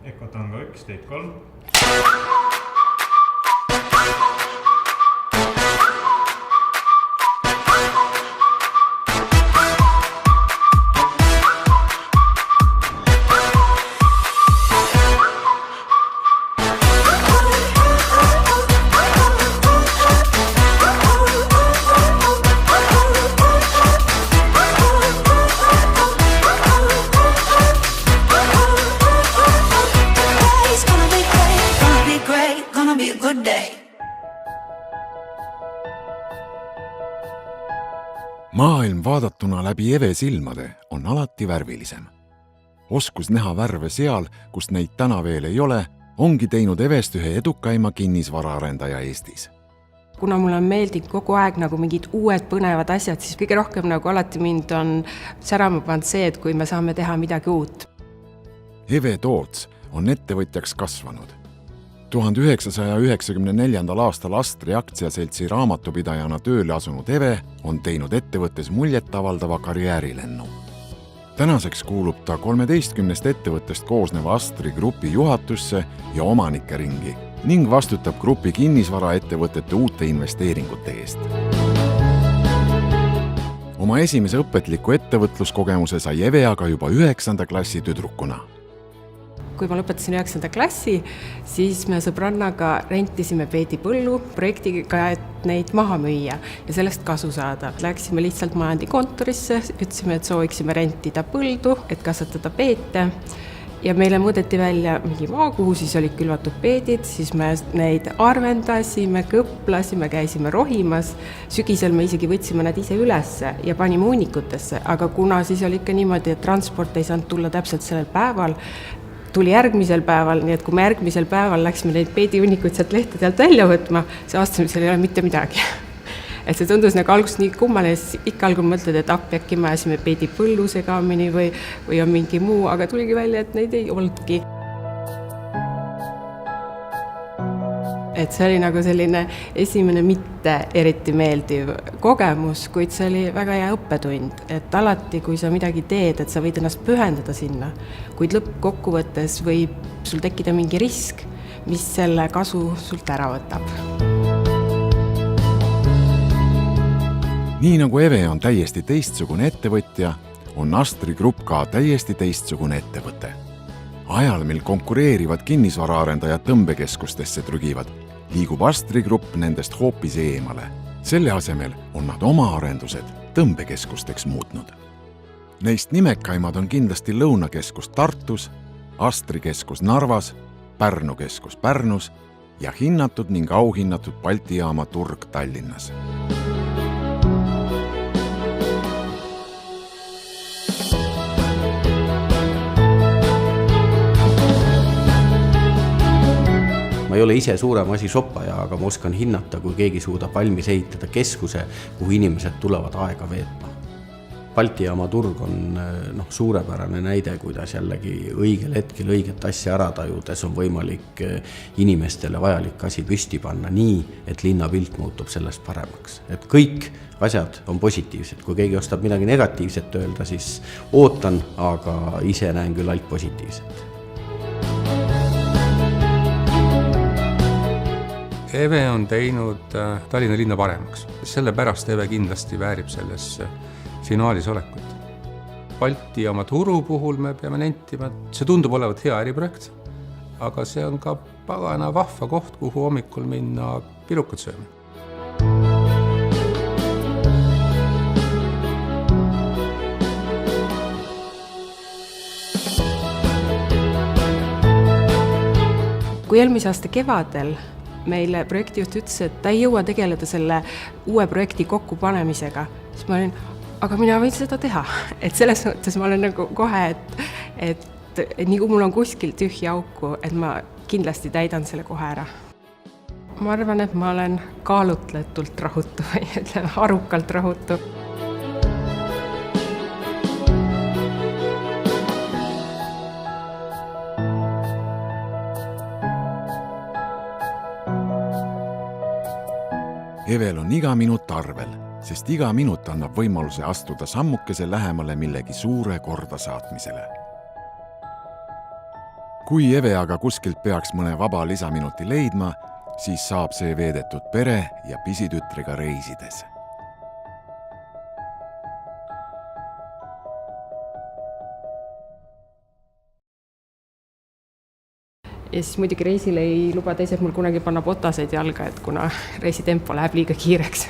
Ekotango 1, teid 3. Maailm vaadatuna läbi Eve silmade on alati värvilisem. Oskus näha värve seal, kus neid täna veel ei ole, ongi teinud Evest ühe edukaima kinnisvaraarendaja Eestis. Kuna mulle on meeldinud kogu aeg nagu mingid uued põnevad asjad, siis kõige rohkem nagu alati mind on särama pannud see, et kui me saame teha midagi uut. Eve Toots on ettevõtjaks kasvanud. 1994. aastal Astri aktsiaseltsi raamatupidajana tööle asunud Eve on teinud ettevõttes muljetavaldava karjäärilennu. Tänaseks kuulub ta 13 ettevõttest koosneva Astri grupi juhatusse ja omanike ringi ning vastutab grupi kinnisvaraettevõtete uute investeeringute eest. Oma esimese õpetliku ettevõtluskogemuse sai Eve aga juba 9. klassi tüdrukuna. Kui ma lõpetasin 9. klassi, siis me sõbrannaga rentisime peedipõllu projektiga, et neid maha müüa ja sellest kasu saada. Läksime lihtsalt majandikontorisse, ütlesime, et sooviksime rentida põldu, et kasvatada peete ja meile mõõdeti välja mingi maa, kuhu siis olid külvatud peedid, siis me neid arvendasime, kõplasime, käisime rohimas. Sügisel me isegi võtsime nad ise ülesse ja panime hunnikutesse, aga kuna siis oli ikka niimoodi, et transport ei saanud tulla täpselt sellel päeval, tuli järgmisel päeval, nii et kui me järgmisel päeval läksime neid peedihunnikuid sealt lehtedelt välja võtma, see aastamisel ei ole mitte midagi. Et see tundus nagu alguses nii kummaline, siis ikka algul mõtled, et äkki me ajasime peedipõllu segamini või on mingi muu, aga tuligi välja, et neid ei olnudki. Et see oli nagu selline esimene mitte eriti meeldiv kogemus, kuid see oli väga hea õppetund, et alati, kui sa midagi teed, et sa võid ennast pühendada sinna, kuid lõppkokkuvõttes võib sul tekkida mingi risk, mis selle kasu sult ära võtab. Nii nagu Eve on täiesti teistsugune ettevõtja, on Astri Grupp ka täiesti teistsugune ettevõte. Ajal, mil konkureerivad kinnisvaraarendajad tõmbekeskustesse trügivad, liigub Astri Grupp nendest hoopis eemale. Selle asemel on nad oma arendused tõmbekeskusteks muutnud. Neist nimekaimad on kindlasti Lõunakeskus Tartus, Astri keskus Narvas, Pärnu keskus Pärnus ja hinnatud ning auhinnatud Balti jaama turg Tallinnas. Ma ei ole ise suurem asi shoppaja, aga ma oskan hinnata, kui keegi suudab valmis ehitada keskuse, kuhu inimesed tulevad aega veetma. Balti jaama turg on suurepärane näide, kuidas jällegi õigel hetkel õiget asja ära tajudes on võimalik inimestele vajalik asi püsti panna nii, et linnapilt muutub sellest paremaks. Et kõik asjad on positiivsed. Kui keegi ostab midagi negatiivset öelda, siis ootan, aga ise näen küll alt positiivset. Eve on teinud Tallinna linna paremaks. Sellepärast Eve kindlasti väärib selles finaalis olekut. Balti jaama turu puhul me peame nentima, et see tundub olevat hea äriprojekt, aga see on ka pagana vahva koht, kuhu hommikul minna pirukat sööma. Kui eelmise aasta kevadel meile projektijuht ütles, et ta ei jõua tegeleda selle uue projekti kokkupanemisega, siis ma olin, aga mina võin seda teha. Et selles mõttes ma olen nagu kohe, et nii kui mul on kuskil tühja auku, et ma kindlasti täidan selle kohe ära. Ma arvan, et ma olen kaalutletult rahutu või ütleme, arukalt rahutu. Evel on iga minut arvel, sest iga minut annab võimaluse astuda sammukese lähemale millegi suure korda saatmisele. kui Eve aga kuskilt peaks mõne vaba lisaminuti leidma, siis saab see veedetud pere ja pisitütrega reisides. Ja siis muidugi reisil ei luba teised mul kunagi panna botaseid jalga, et kuna reisitempo läheb liiga kiireks.